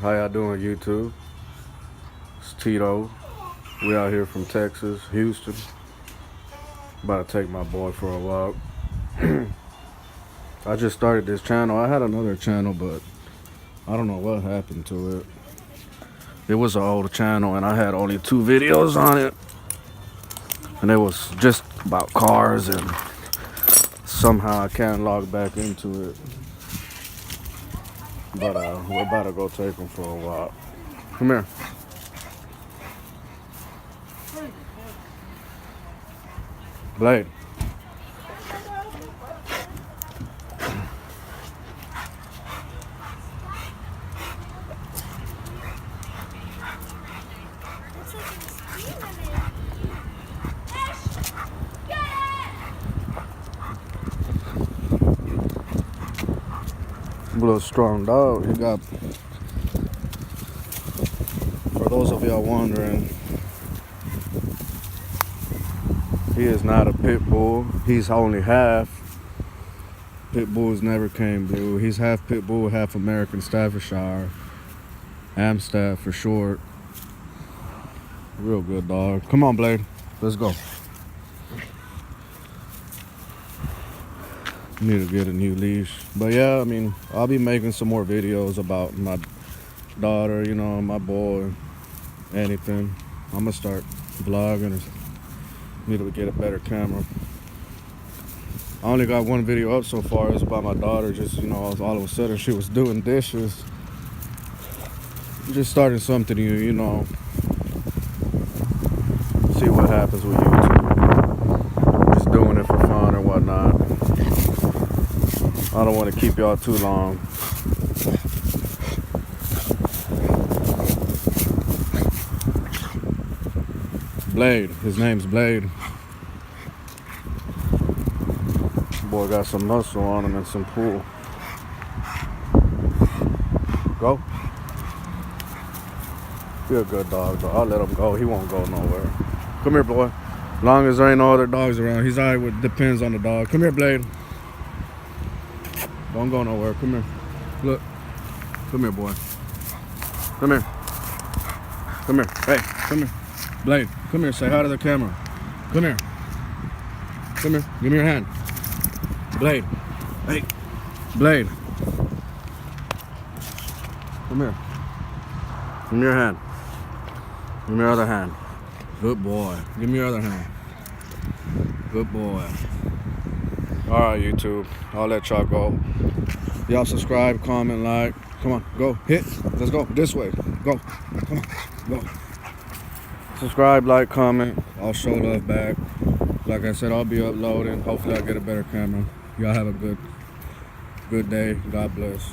How y'all doing, YouTube? It's Tito. We out here from Texas, Houston. About to take my boy for a walk. I just started this channel. I had another channel, but I don't know what happened to it. It was an old channel, and I had only 2 videos on it. And it was just about cars, and somehow I can't log back into it. But we're about to go take him for a walk. Come here. Blade. A little strong dog. He got, for those of y'all wondering, he is not a pit bull. He's only half. Pit bulls never came blue. He's half pit bull, half American Staffordshire. Amstaff for short. Real good dog. Come on, Blade. Let's go. Need to get a new leash. But yeah, I mean, I'll be making some more videos about my daughter, you know, my boy, anything. I'm gonna start vlogging. Need to get a better camera. I only got 1 video up so far. It's about my daughter. Just, you know, all of a sudden she was doing dishes. Just starting something new, you know. See what happens with YouTube. Just doing it for fun or whatnot. I don't want to keep y'all too long. Blade. His name's Blade. Boy got some muscle on him and some pull. Go. Be a good dog, though. I'll let him go. He won't go nowhere. Come here, boy. As long as there ain't no other dogs around. He's alright with, depends on the dog. Come here, Blade. Don't go nowhere. Come here. Look. Come here, boy. Come here. Come here. Hey, come here. Blade, come here. Say hi to the camera. Come here. Come here. Give me your hand. Blade. Hey. Blade. Come here. Give me your hand. Give me your other hand. Good boy. Give me your other hand. Good boy. Alright, YouTube. I'll let y'all go. Y'all subscribe, comment, like. Come on, go. Hit. Let's go. This way. Go. Come on. Go. Subscribe, like, comment. I'll show love back. Like I said, I'll be uploading. Hopefully I'll get a better camera. Y'all have a good day. God bless.